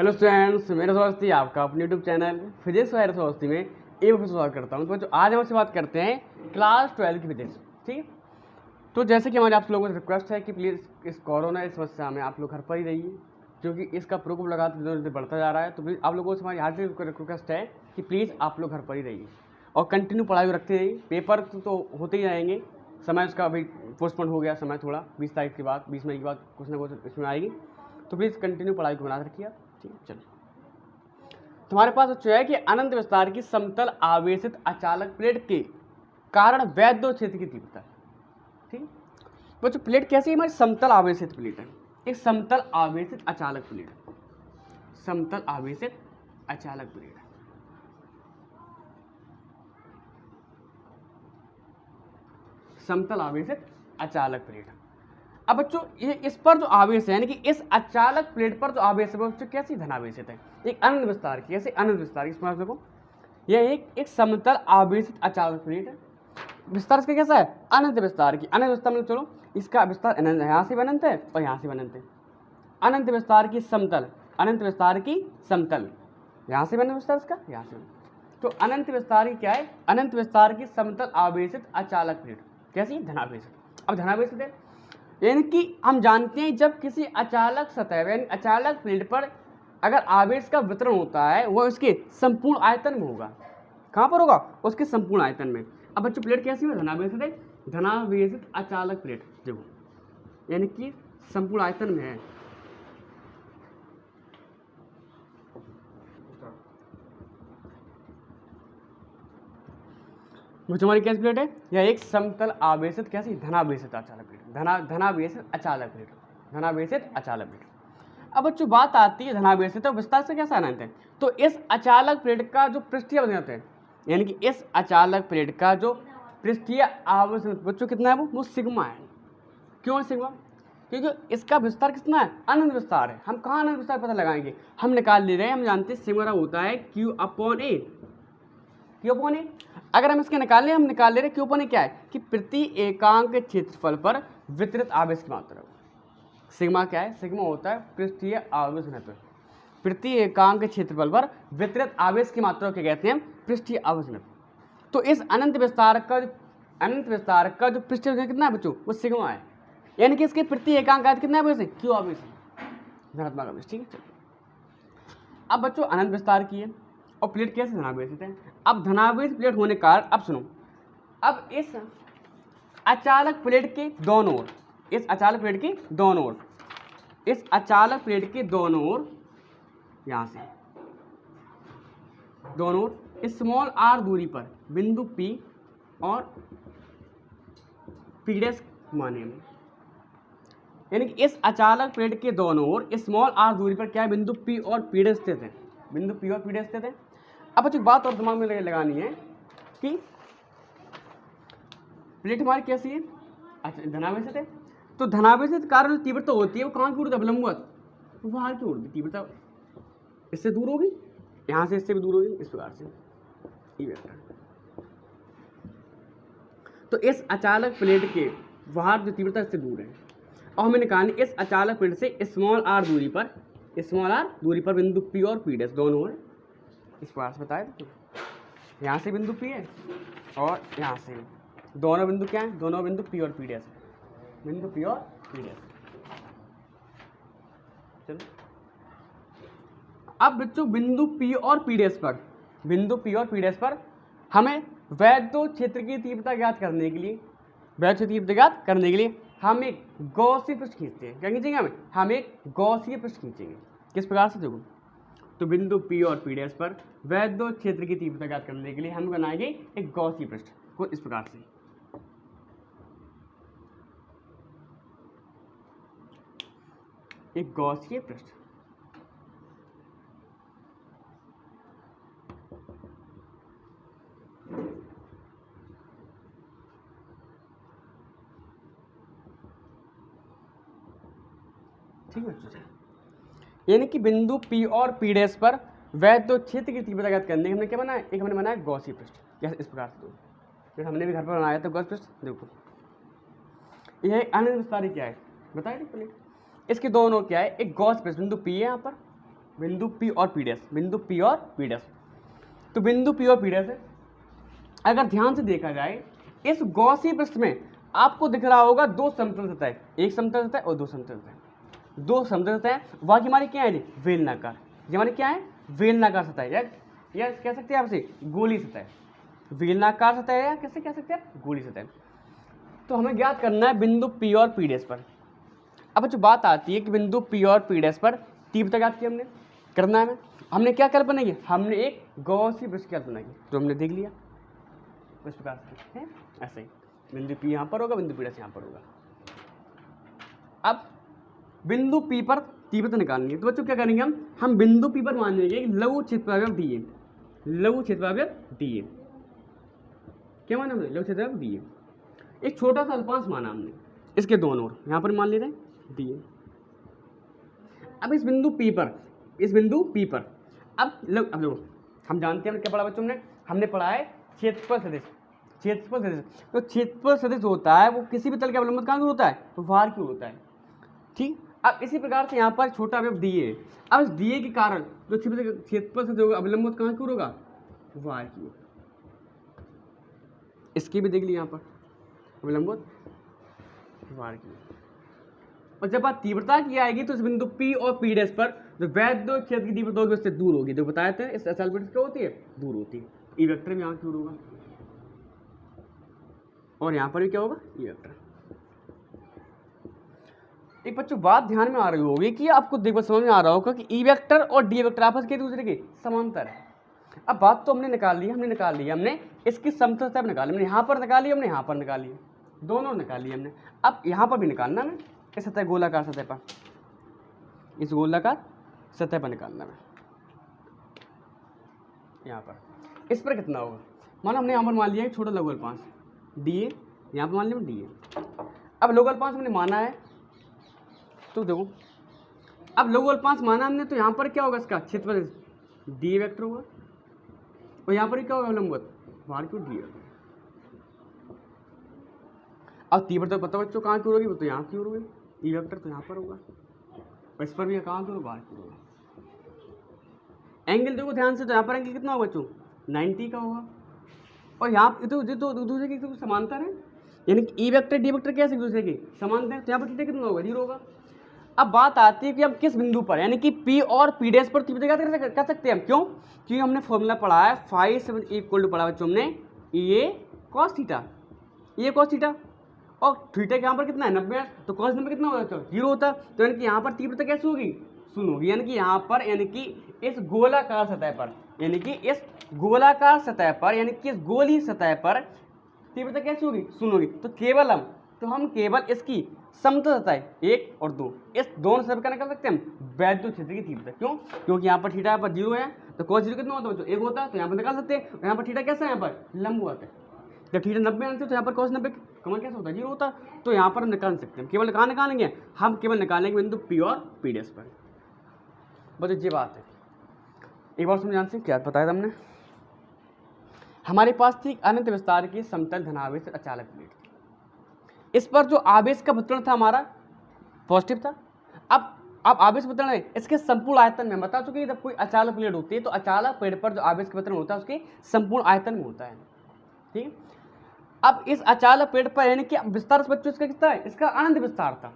Hello students, मेरा दोस्ती आपका अपने यूट्यूब चैनल फिजिक्स वायर दोस्ती में एक बार स्वागत करता हूँ। तो बच्चों आज हम आपसे बात करते हैं क्लास 12 की फिजिक्स। ठीक है, तो जैसे कि हमारे आप लोगों से रिक्वेस्ट है कि प्लीज़ इस कोरोना इस समस्या में आप लोग घर पर ही रहिए, क्योंकि इसका प्रकोप लगातार दिनों दिन बढ़ता जा रहा है। तो प्लीज़ आप लोगों से हमारी हार्दिक रिक्वेस्ट है कि प्लीज़ आप लोग घर पर ही रहिए और कंटिन्यू पढ़ाई रखते रहिए। पेपर तो होते ही रहेंगे, समय उसका अभी पोस्टपोन हो गया, समय थोड़ा 20 तारीख के बाद 20 मई के बाद कुछ ना कुछ इसमें आएगी। तो प्लीज़ कंटिन्यू पढ़ाई को बना रखिए। ठीक है, चलो तुम्हारे पास जो है कि अनंत विस्तार की समतल आवेशित अचालक प्लेट के कारण वैद्य क्षेत्र की तीव्रता। ठीक, बच्चों प्लेट कैसी है? हमारी समतल आवेशित प्लेट है, एक समतल आवेशित अचालक प्लेट, समतल आवेशित अचालक प्लेट। समतल आवेशित अचालक प्लेट। अब बच्चों ये इस पर जो आवेश है, यानी कि इस अचालक प्लेट पर जो आवेश है वो बच्चों कैसी धनावेशित है? एक अनंत विस्तार की, ऐसे अनंत विस्तार की। देखो यह एक समतल आवेशित अचालक प्लेट है। विस्तार इसका कैसा है? अनंत विस्तार की। अनंत विस्तार मतलब चलो इसका विस्तार यहाँ से भी अनंत है और यहाँ से भी अनंत है। अनंत विस्तार की समतल, अनंत विस्तार की समतल, यहाँ से भी अनंत विस्तार इसका, यहाँ से। तो अनंत विस्तार की क्या है? अनंत विस्तार की समतल आवेशित अचालक प्लेट। कैसी? धनावेशित। अब धनावेशित है यानी कि हम जानते हैं जब किसी अचालक सतह यानी अचालक प्लेट पर अगर आवेश का वितरण होता है वह उसके संपूर्ण आयतन में होगा। कहाँ पर होगा? उसके संपूर्ण आयतन में। अब बच्चों प्लेट कैसी है? धनावेशित है। धनावेशित अचालक प्लेट देखो यानी कि संपूर्ण आयतन में है। हमारी कैसी प्लेट है? यह एक समतल आवेशित कैसी? धनावेशित अचालक प्लेट। धनावेशित अचालक प्लेट, धनावेशित अचालक प्लेट। अब बच्चों बात आती है धनावेशित तो विस्तार से कैसा अनंत है। तो इस अचालक प्लेट का जो पृष्ठीय आवर्धन है, यानी कि इस अचालक प्लेट का जो पृष्ठीय आवर्धन बच्चों कितना है? वो सिग्मा है। क्यों है सिग्मा? क्योंकि इसका विस्तार कितना है? अनंत विस्तार है। हम कहाँ अनंत विस्तार पता लगाएंगे? हम निकाल ले रहे हैं, हम जानते हैं सिग्मा होता है Q अपॉन ए। क्यू अपॉन ए अगर हम इसके निकाल ले, हम निकाल ले रहे क्यू अपॉन ए क्या है कि प्रति एकांक क्षेत्रफल पर वितरित आवेश की मात्रा। सिग्मा क्या है? सिग्मा होता है पृष्ठीय आवेश घनत्व। प्रति एकांक क्षेत्रफल पर वितरित आवेश की मात्रा क्या कहते हैं? पृष्ठीय आवेश घनत्व। तो इस अनंत विस्तार का जो पृष्ठीय आवेश कितना है बच्चों? वो सिग्मा है। यानी कि इसके प्रति एकांक आयत कितना आवेश है? क्यू आवेश है, धनात्मक आवेश। ठीक है, अब बच्चों अनंत विस्तार की है और प्लेट कैसे? धनावेशित है। अब धनावेशित प्लेट होने का अब सुनो, अब इस अचालक प्लेट के दोनों ओर, इस अचालक प्लेट के दोनों ओर, इस अचालक प्लेट के दोनों ओर, यहां से दोनों ओर स्मॉल आर दूरी पर बिंदु P और P' माने में, यानी कि इस अचालक प्लेट के दोनों ओर स्मॉल आर दूरी पर क्या है? बिंदु P और P' स्थित है। बिंदु P और P' स्थित है। अब एक बात और दिमाग में लगानी है कि प्लेट हमारी कैसी है? अच्छा, धनावेशित है। तो धनावेशित कारण तीव्रता होती है वो कहाँ की ओर? लंबवत, बाहर की ओर। तीव्रता इससे दूर होगी, यहाँ से इससे भी दूर होगी, इस प्रकार से ई वेक्टर। तो इस अचालक प्लेट के बाहर जो तीव्रता इससे दूर है और हमें निकालनी इस अचालक प्लेट से स्मॉल आर दूरी पर बिंदु P और P' दोनों है। इस प्रकार से बताए तो यहाँ से बिंदु P है और यहाँ से दोनों बिंदु क्या है? दोनों बिंदु P और P' है। बिंदु P और P'। चलो अब बच्चों बिंदु P और P' पर हमें वैद्य क्षेत्र की तीव्रता ज्ञात करने के लिए हम एक गॉसीय पृष्ठ खींचते हैं। क्या खींचेंगे? हम एक गॉसीय पृष्ठ खींचेंगे। किस प्रकार से? देखो तो बिंदु P और P' पर वैद्य क्षेत्र की तीव्रता ज्ञात करने के लिए हम बनाएंगे एक गॉसीय पृष्ठ को इस प्रकार से। एक गॉसीय पृष्ठ। ठीक है, यानी कि बिंदु P और P' पर वैद्य क्षेत्र की तीव्रता ज्ञात करने के हमने क्या बनाया? एक हमने बनाया गॉसीय पृष्ठ। इस प्रकार से फिर हमने भी घर पर बनाया था गॉस पृष्ठ। देखो यह अनंत विस्तारी क्या है बताइए प्लेट। इसके दोनों क्या है? एक गॉस पृष्ठ, बिंदु P है यहाँ पर बिंदु P और P डैश, बिंदु P और P डैश। तो बिंदु P और P डैश है। अगर ध्यान से देखा जाए इस गॉसी पृष्ठ में आपको दिख रहा होगा दो समतल सतह, एक समतल सतह और दो समतल सतह। दो समतल सतह बाकी हमारी क्या है जी, बेलनाकार। ये हमारी क्या है, बेलनाकार सतह या कह सकते हैं आपसे गोली सतह, बेलनाकार सतह या कैसे कह सकते हैं गोली सतह। तो हमें ज्ञात करना है बिंदु P और P डैश पर। अब जो बात आती है कि बिंदु P और P डैश पर तीव्रता ज्ञात की हमने करना है, हमने क्या कल्पना की, हमने एक गॉसी पृष्ठ की कल्पना की, जो हमने देख लिया इस प्रकार से है। ऐसे ही बिंदु P यहाँ पर होगा, बिंदु P डैश यहाँ पर होगा। अब बिंदु P पर तीव्रता निकालनी है, तो बच्चों क्या करेंगे हम बिंदु P पर मान लेंगे लघु क्षेत्रफल dA, लघु क्षेत्रफल dA। क्या माना हमने, लघु क्षेत्रफल dA। एक छोटा सा अल्पांश माना हमने इसके दोनों ओर, यहाँ पर मान ले रहे हैं dA। अब इस बिंदु P पर अब देखो हम जानते हैं क्या पढ़ा बच्चों हमने पढ़ा है क्षेत्रफल सदिश। क्षेत्रफल सदिश, तो क्षेत्रफल सदिश होता है वो किसी भी तल के अवलंबित कहाँ की होता है, तो भार की होता है। ठीक, अब इसी प्रकार से यहाँ पर छोटा अवयव dA, अब इस dA के कारण जो क्षेत्रफल सदिश होगा अवलंबित कहाँ की होगा, भार की। इसकी भी देख ली यहाँ पर अवलंबित भार की। और जब बात तीव्रता की आएगी तो इस बिंदु P और P डैश पर जो वैद्युत क्षेत्र की तीव्रता होगी उससे दूर होगी। जो बताए थे इस अचल पृष्ठ क्या होती है, दूर होती है। ई वेक्टर में यहाँ क्यों होगा और यहाँ पर भी क्या होगा, ई वेक्टर। एक बच्चों बात ध्यान में आ रही होगी कि आपको देखो समझ में आ रहा होगा कि ई वेक्टर और डी वेक्टर आपस के दूसरे के समांतर है। अब बात तो हमने निकाल ली, हमने इसकी समतल सतह निकाली, हमने यहाँ पर निकाली, हमने यहाँ पर निकाली, दोनों निकाली हमने। अब यहाँ पर भी निकालना है इस सतह गोलाकार सतह पर, इस गोलाकार सतह पर निकालना है यहाँ पर। इस पर कितना होगा, मानो हमने यहाँ पर मान लिया है छोटा लघु अल्पांश dA, यहाँ पर मान लिया dA। अब लघु अल्पांश हमने माना है, तो देखो अब लघु अल्पांश माना हमने, तो यहाँ पर क्या होगा, इसका क्षेत्रफल dA वेक्टर होगा और यहाँ पर क्या होगा अवलंबित भार की dA। अब तीव्रता पता बच्चों कहाँ की होगी, वो तो यहाँ की होगी, ई वेक्टर तो यहाँ पर होगा और इस पर भी कहाँ की होगा, बाहर की होगा। एंगल देखो ध्यान से, तो यहाँ पर एंगल कितना होगा बच्चों, 90 का होगा और यहाँ तो दूसरे के समांतर है, यानी कि ई वेक्टर डी वेक्टर कैसे दूसरे के समांतर है, तो यहाँ पर थीटा कितना होगा, 0 होगा। अब बात आती है कि हम किस बिंदु पर यानी कि P और P डैश पर तीव्रता कर सकते हैं हम, क्यों, क्योंकि हमने फॉर्मूला पढ़ा है फाई इक्वल टू पढ़ा बच्चों हमने ए कॉस थीटा और थीटा यहाँ पर कितना है 90, तो कॉस नंबर कितना होता है 0 होता, तो यानी कि यहाँ पर तीव्रता कैसे होगी, शून्य होगी। यानी कि यहाँ पर यानी कि इस गोलाकार सतह पर यानी कि इस गोलाकार सतह पर यानी कि इस गोली सतह पर तीव्रता कैसी होगी, शून्य होगी। तो हम केवल इसकी समतल सतह 1 और 2 इस दोनों सतह का निकाल सकते हैं हम वैद्युत क्षेत्र की तीव्रता। क्यों, क्योंकि यहाँ पर थीटा पर 0 है, तो cos 0 कितना होता है बच्चों 1 होता है, तो यहाँ पर निकाल सकते हैं। यहाँ पर थीटा कैसा है, यहाँ पर लंबवत है, जब थीटा 90 आंसर तो यहाँ पर cos 90 कमल कैसा होता है 0 होता, तो यहाँ पर हम निकाल सकते हैं। केवल कहाँ निकालेंगे, हम केवल निकालेंगे बिंदु P और P डैश पर। बस ये बात है, एक बार समझान से क्या बताया हमने। हमारे पास थी अनंत विस्तार की समतल धनावेश अचालक प्लेट, इस पर जो आवेश का वितरण था हमारा पॉजिटिव था। अब आवेश वितरण है इसके संपूर्ण आयतन में, बता चुके जब कोई अचालक प्लेट होती है तो अचालक प्लेट पर जो आवेश का वितरण होता है उसके संपूर्ण आयतन में होता है। ठीक, अब इस अचालक प्लेट पर यानी कि विस्तार बच्चों इसका कितना है, इसका अनंत विस्तार था,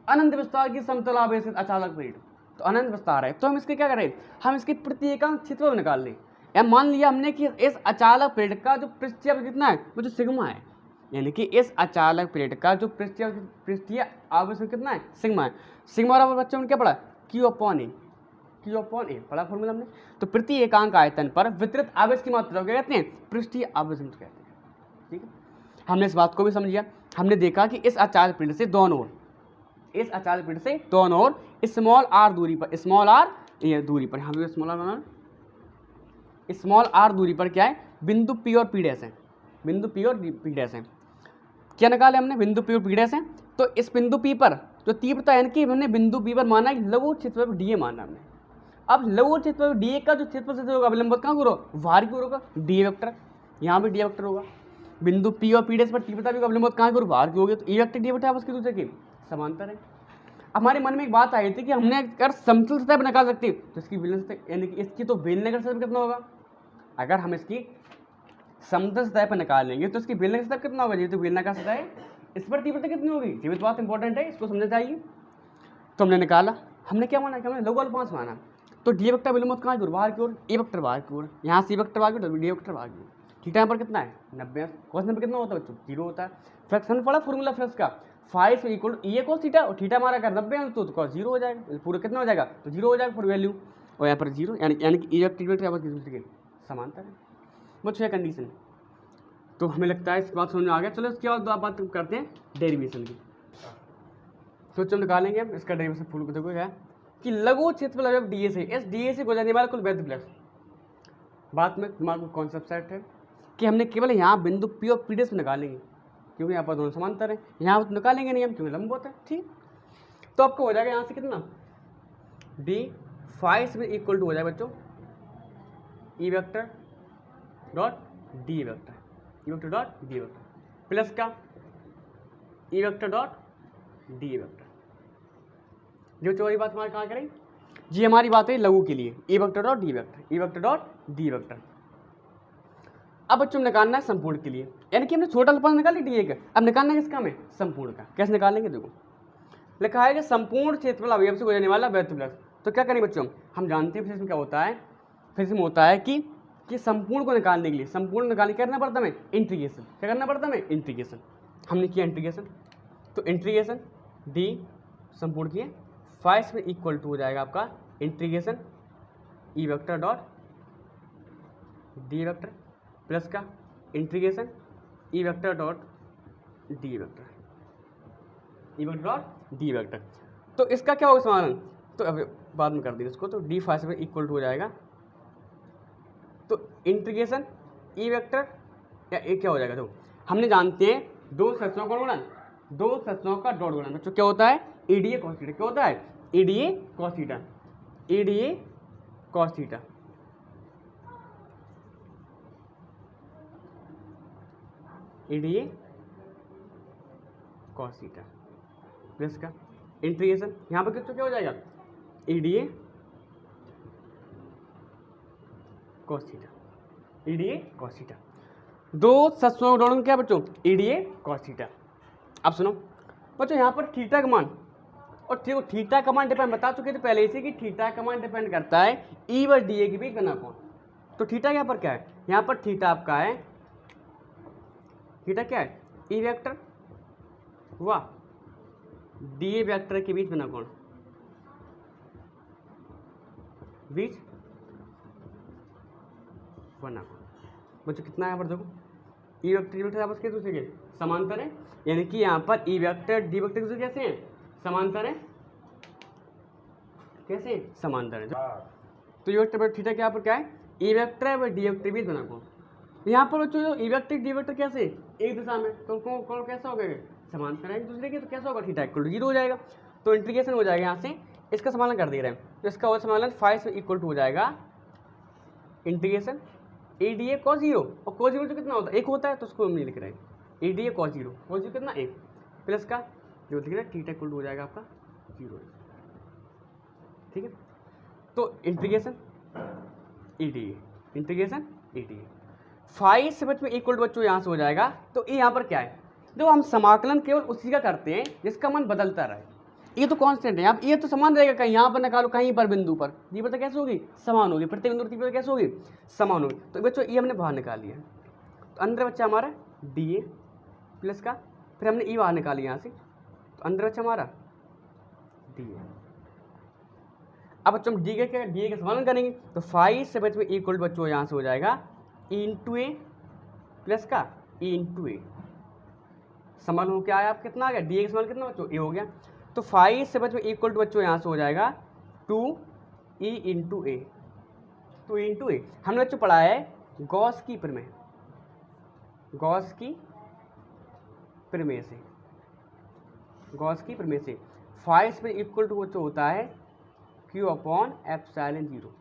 अनंत विस्तार की समतल आवेश अचालक प्लेट, तो अनंत विस्तार है। तो हम इसके क्या करें, हम इसकी प्रति एकांक क्षेत्रफल निकाल लें। या मान लिया हमने कि इस अचालक प्लेट का जो पृष्ठीय कितना है वो जो सिग्मा है, यानी कि इस अचालक प्लेट का जो पृष्ठीय आवेश कितना है सिग्मा है। सिग्मा बराबर बच्चों ने क्या पढ़ा, Q अपॉन ए पढ़ा फॉर्मूला हमने। तो प्रति एकांक आयतन पर वितरित आवेश की मात्रा क्या कहते हैं, पृष्ठीय आवेश कहते हैं। ठीक है, हमने इस बात को भी समझिया। हमने देखा कि इस अचालक प्लेट से दोनों ओर स्मॉल आर दूरी पर, स्मॉल आर ये दूरी पर, यहाँ पे स्मॉल आर दूरी पर क्या है, बिंदु P और P डैश है, बिंदु P और P डैश है। क्या निकाले हमने, बिंदु P और P डैश है। तो इस बिंदु P पर जो तीव्रता है कि हमने बिंदु P पर माना लघु क्षेत्रफल dA माना हमने। अब लघु क्षेत्रफल dA का जो क्षेत्रफल से होगा अवलंबित कहाँ होगा, भार की ओर होगा, D वेक्टर, यहाँ भी D वेक्टर होगा। बिंदु P और P डैश पर तीव्रता भी अवलंबित कहाँ की ओर, भार की होगी, तो E वेक्टर D वेक्टर आपस के दूसरे के समांतर है। हमारे मन में एक बात आई थी कि हमने अगर समतल सतह पर निकाल सकते तो इसकी बेलने सतह यानी कि इसकी तो बेलने का सतह कितना होगा, अगर हम इसकी समतल सतह पर निकालेंगे तो इसकी बेलने का सतह कितना होगा, ये तो बेलने का सतह है, इस पर तीव्रता कितनी होगी, ये भी तो बात इंपॉर्टेंट है, इसको समझना चाहिए। तो हमने निकाला, हमने क्या माना कि हमने लघु बल 5 माना, तो डी वेक्टर विलोमत कहाँ की ओर, बाहर की ओर, ए वेक्टर बाहर की ओर, यहाँ से वेक्टर बाहर की ओर, डी वेक्टर बाहर की ओर। थीटा यहाँ पर कितना है 90, कॉस नंबर कितना होता है बच्चों 0 होता है। फ्रैक्शन पड़ा फॉर्मूला फ्लक्स का, फाइव इक्वल ए कॉस थीटा, और थीटा हमारा अगर 90 तो कॉस 0 हो जाएगा, पूरा कितना हो जाएगा तो 0 हो जाएगा फॉर वैल्यू, और यहाँ पर 0 यानी कि ए वेक्टर यहाँ पर समांतर है। बच्चों यह कंडीशन है, तो हमें लगता है इस बात समझ में आ गया। चलो इसके बाद बात करते हैं डेरिवेशन की। तो चलो निकालेंगे हम इसका डेरिवेशन फुल को, देखो क्या कि लघु क्षेत्रफल अवयव डी ए से, इस डी ए से गुजरने वाला कुल वैध फ्लक्स। बात में दिमाग में कॉन्सेप्ट सेट है कि हमने केवल यहाँ बिंदु पी और पी डैश निकालेंगे, क्योंकि यहाँ पर दोनों समांतर हैं, यहाँ तो निकालेंगे नहीं हम क्योंकि लंबवत है, ठीक। तो आपको हो जाएगा यहाँ से कितना डी फाइव में इक्वल टू हो जाएगा बच्चों E vector dot D vector, E vector dot D vector plus का E vector dot D vector. जो चौथी बात हमारी कहाँ करें जी, हमारी बात है लघु के लिए ए वेक्टर डॉट डी वेक्टर, ए वेक्टर डॉट डी वेक्टर। अब बच्चों निकालना है संपूर्ण के लिए, यानी कि हमने छोटा पद निकाली डी ए का, अब निकालना है किसका हमें संपूर्ण का। कैसे निकालेंगे देखो, लिखा है कि संपूर्ण क्षेत्रफल अवयव से गुजरने वाला वैध फ्लक्स। तो क्या करें बच्चों, हम जानते हैं फिर इसमें क्या होता है, फिर इसमें होता है कि संपूर्ण को निकालने के लिए, संपूर्ण निकालने क्या करना पड़ता है हमें इंटीग्रेशन, क्या करना पड़ता है हमें इंटीग्रेशन। हमने किया इंटीग्रेशन, तो इंटीग्रेशन डी संपूर्ण किए 5 में इक्वल टू हो जाएगा आपका integration E vector dot D vector plus का integration E vector dot D vector, E vector dot D vector. तो इसका क्या होगा समाधान, तो अब बाद में कर देंगे इसको, तो डी 5 में इक्वल टू हो जाएगा तो इंटीग्रेशन ई वेक्टर या ए क्या हो जाएगा, तो हमने जानते हैं दो सदस्यों का गुणन, दो सदस्यों का डॉट गुणन बच्चों क्या होता है ईडीए कॉस थीटा, क्या होता है EDA cos theta, EDA cos theta, EDA cos theta plus का इंटीग्रेशन यहाँ पर कितना क्या हो जाएगा EDA cos theta, EDA cos theta, दो सदस्यों का डॉट क्या बच्चों ईडीए कॉस थीटा। अब सुनो बच्चों यहाँ पर थीटा का मान, और थीटा का मान डिपेंड बता चुके थे पहले से कि थीटा का मान डिपेंड करता है ई व डी ए के बीच बना कौन। तो थीटा यहाँ पर क्या है, यहाँ पर थीटा आपका है, थीटा क्या है ई वेक्टर व डी ए वेक्टर के बीच बना कौन, बीच बना कौन। बच्चों कितना यहाँ पर देखो ई वेक्टर आपस के दूसरे के समांतर है, यानी कि यहाँ पर ई वेक्टर डी वेक्टर दूसरे कैसे हैं समांतर है, कैसे समांतर है। तो ये वेक्टर थीटा क्या पर क्या है ई वेक्टर व डी वेक्टर बीच बना कौन। यहाँ पर बच्चों जो ई वेक्टर डी वेक्टर कैसे एक दिशा में, तो कौन कैसा होगा समांतर है एक दूसरे के, तो कैसा होगा थीटा इक्वल टू 0 हो जाएगा। तो इंटीग्रेशन हो जाएगा यहाँ से, इसका समाधान कर दे रहे हैं, तो इसका और समाधान 5 में इक्वल टू हो जाएगा integration A D A cos 0, और कॉस 0 तो कितना होता है 1 होता है, तो उसको हम नहीं लिख रहे हैं A D A cos 0, cos 0 कितना 1 प्लस का जो लिख रहे हैं थीटा इक्वल टू हो जाएगा आपका 0, ठीक है। तो integration E D A, integration E D A 5 से बच्चों इक्वल टू बच्चों यहाँ से हो जाएगा। तो ये यहाँ पर क्या है, जो हम समाकलन केवल उसी का करते हैं जिसका मान बदलता रहे, ये तो कांस्टेंट है। अब ये तो समान रहेगा, कहीं यहाँ पर निकालो कहीं पर बिंदु पर ये पता कैसे होगी समान होगी, प्रत्येक बिंदु पर कैसे होगी समान होगी। तो बच्चों ये हमने बाहर निकाल लिया, तो अंदर बच्चा हमारा डी ए प्लस का, फिर हमने ई बाहर निकाली यहाँ से, तो अंदर बच्चा हमारा डी ए। अब बच्चों हम डी ए का समाधान करेंगे, तो 5 से बच्चों इक्वल बच्चों यहाँ से हो जाएगा ई इंटू ए प्लस का ई इंटू ए, समान हो क्या आया आप कितना आ गया डी ए का समान कितना बच्चों ए हो गया। तो 5 से बच्चों इक्वल टू बच्चों यहाँ से हो जाएगा 2 ई इंटू ए, 2 ई इंटू ए। हमने बच्चों पढ़ा है गॉस की प्रमेय, गॉस की प्रमेय से, गॉस की प्रमेय से 5 में इक्वल टू बच्चों होता है क्यू अपॉन एप्सिलॉन 0,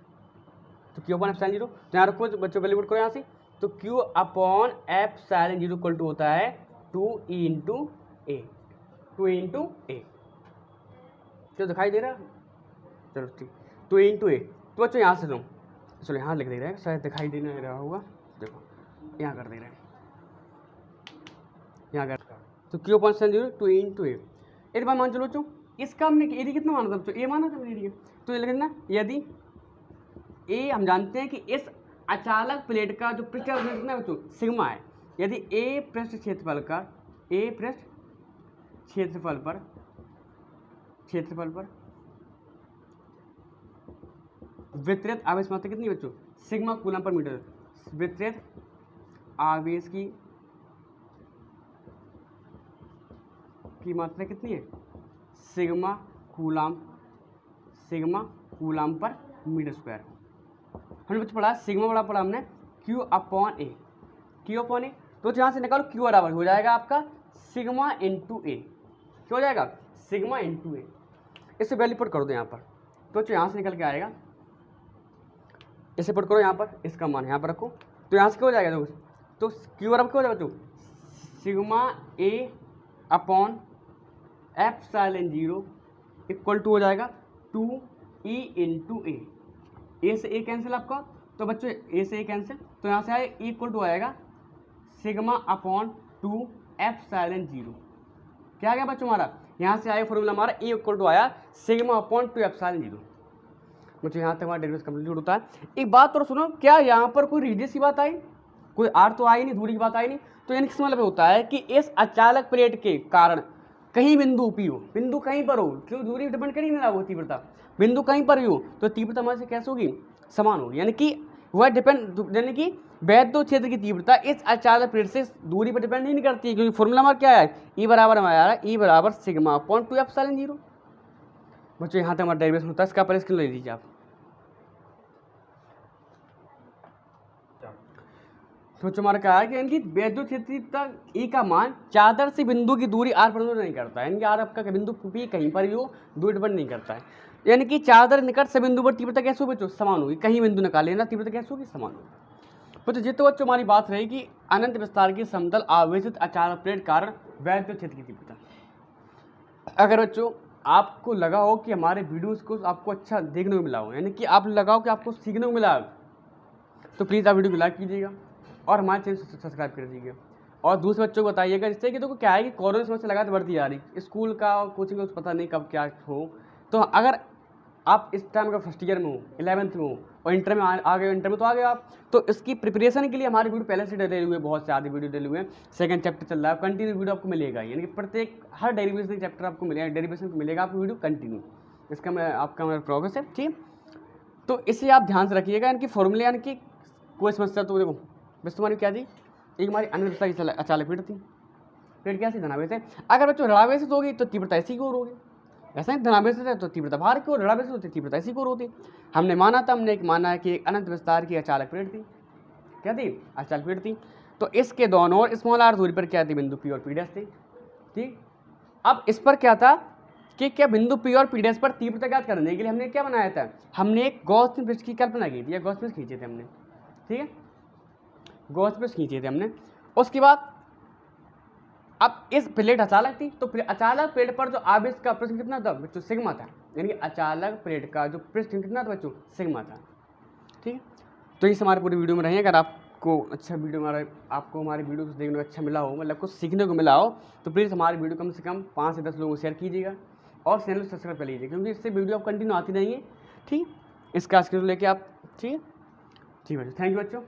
तो क्यू अपॉन एप्सिलॉन 0, तो यहाँ रखो बच्चों वैल्यू पुट करो यहाँ से, तो Q upon epsilon 0 equal to होता है 2 ई इंटू ए, 2 ई इंटू ए, जो दिखाई दे रहा है, चलो ठीक, तो ए इंटू ए, तो बच्चों यहाँ से लो, चलो यहाँ लिख दे रहे हैं, शायद दिखाई दे नहीं रहा होगा, देखो यहाँ कर दे रहे हैं, यहाँ कर, तो Q upon sine 0 two A into A. एक बार मान चलो बच्चों, इसका हमने एरिया कितना माना था बच्चों, ए माना था हमने एरिया, तो ये लिखना यदि ए, हम जानते हैं कि इस अचालक प्लेट का जो पृष्ठ कितना है बच्चों, सिग्मा है, यदि ए पृष्ठ क्षेत्रफल का, ए पृष्ठ क्षेत्रफल पर वितरित आवेश मात्रा कितनी बच्चों, सिग्मा कूलम पर मीटर, वितरित आवेश की मात्रा कितनी है, सिग्मा कूलम पर मीटर स्क्वायर। हमने बच्चों पढ़ा सिग्मा बड़ा पढ़ा हमने क्यू अपॉन ए, तो यहाँ से निकालो क्यू बराबर हो जाएगा आपका सिग्मा इंटू ए, क्या हो जाएगा, सिग्मा इंटू ए। इसे वैल्यू पुट कर दो यहाँ पर, तो यहाँ से निकल के आएगा, इसे पुट करो यहाँ पर, इसका मान यहाँ पर रखो, तो यहाँ से क्या हो जाएगा दोस्त, तो क्यू बराबर क्या हो जाएगा बच्चों, sigma A upon epsilon 0 equal to हो जाएगा 2e इंटू ए से ए कैंसिल आपका, तो बच्चों ए से ए कैंसिल, तो यहाँ से आए ई इक्वल टू आएगा सिग्मा अपॉन 2 एप्सिलॉन 0। क्या आ गया बच्चों हमारा, यहाँ से आया फॉर्मूला हमारा ए इक्वल टू आया सिग्मा अपॉन 2 एप्सिलॉन 0। बच्चों यहाँ तक हमारा डेरिवेशन कंप्लीट होता है। एक बात और सुनो, क्या यहाँ पर कोई रेडियस की बात आई, कोई आर तो आई नहीं, दूरी की बात आई नहीं, तो यानी किस मतलब होता है कि इस अचालक प्लेट के कारण कहीं बिंदु पी हो, बिंदु कहीं पर हो, क्यों दूरी डिपेंड करेगी ना वो तीव्रता, बिंदु कहीं पर भी हो तो तीव्रता हमारे से कैसे होगी, समान होगी, यानी कि वह डिपेंड, यानी कि वैद्युत क्षेत्र की तीव्रता इस अचालक प्लेट से दूरी पर डिपेंड नहीं करती है, क्योंकि फॉर्मूला हमारा क्या है, ई बराबर हमारा ई बराबर सिग्मा अपॉन 2 एप्सिलॉन 0। बच्चों यहाँ तक हमारा डेरिवेशन होता है, इसका पर स्क्रीन ले लीजिए आप। तो हमारा क्या है कि इनकी वैद्युत क्षेत्रता ई का मान चादर से बिंदु की दूरी आर पर नहीं करता है, यानी कि आर आपका बिंदु पी कहीं पर भी हो दूरी डिपेंड नहीं करता है, यानी कि चादर निकट से बिंदु पर तीव्रता कैसे होगी बच्चों, समान होगी, कहीं बिंदु निकाले ना तीव्रता कैसे होगी, समान होगी। बच्चों जितने बच्चों हमारी बात रही कि अनंत विस्तार की समतल आवेशित अचालक प्लेट कारण वैद्युत क्षेत्र की तीव्रता। अगर बच्चों आपको लगा हो कि हमारे वीडियोज़ को आपको अच्छा देखने को मिला हो, यानी कि आप लगाओ कि आपको सीखने को मिला, तो प्लीज़ आप वीडियो को लाइक कीजिएगा और हमारे चैनल को सब्सक्राइब कर दीजिएगा, और दूसरे बच्चों को बताइएगा, जिससे कि देखो क्या है कि कोरोना समस्या लगातार बढ़ती जा रही, स्कूल का कोचिंग का पता नहीं कब क्या हो, तो अगर आप इस टाइम का फर्स्ट ईयर में हो, 11th में हो और इंटर में आ गए, इंटर में तो आ गए आप, तो इसकी प्रिपरेशन के लिए हमारे वीडियो पहले से डले हुए, बहुत से आधे वीडियो डले हुए हैं, सेकंड चैप्टर चल रहा है, कंटिन्यू वीडियो आपको मिलेगा, यानी कि प्रत्येक हर डेरिवेशन चैप्टर आपको मिलेगा, डेरिवेशन को मिलेगा आपको वीडियो कंटिन्यू, इसका आपका मेरा प्रोग्रेस है, ठीक। तो इसे आप ध्यान से रखिएगा, यानी कि फॉर्मूले, यानी कि कोई समस्या तो देखो बस तुम्हारी क्या थी, एक हमारी अनंत विस्तार की अचालक प्लेट थी, प्लेट क्या सी धनावेश है, अगर बच्चों ऋणावेशित होगी तो तीव्रता ऐसी की ओर होगी, ऐसा ही धनावेशित है तो तीव्रता बाहर की ओर, ऋणावेशित होती तीव्रता ऐसी की ओर होती। हमने माना था, हमने एक माना है कि एक अनंत विस्तार की अचालक प्लेट थी, क्या थी, अचालक प्लेट थी, तो इसके दोनों ओर स्मॉल आर दूरी पर क्या थी, बिंदु पी और पी डैश थी, ठीक। अब इस पर क्या था कि क्या बिंदु पी और पी डैश पर तीव्रता ज्ञात करने के लिए हमने क्या बनाया था, हमने एक गॉसियन पृष्ठ की कल्पना की थी, या गॉस पृष्ठ खींचे थे हमने, ठीक है, गॉस पृष्ठ खींचे थे हमने। उसके बाद अब इस प्लेट अचालक थी, तो अचालक प्लेट पर जो आवेश का पृष्ठ कितना था बच्चों, सिग्मा था, यानी कि अचालक प्लेट का जो पृष्ठ कितना था बच्चों, सिग्मा था, ठीक है। तो इस हमारे पूरी वीडियो में रहिए, अगर आपको अच्छा वीडियो आपको हमारे वीडियो को देखने में अच्छा मिला हो, मतलब कुछ सीखने को मिला हो, तो प्लीज़ हमारी वीडियो कम से कम 5 से 10 लोगों को शेयर कीजिएगा और चैनल को सब्सक्राइब कर लीजिए, क्योंकि इससे वीडियो आप कंटिन्यू आती रहेंगे, ठीक। इसका स्क्रीन लेके आप, ठीक है, ठीक है, थैंक यू बच्चों।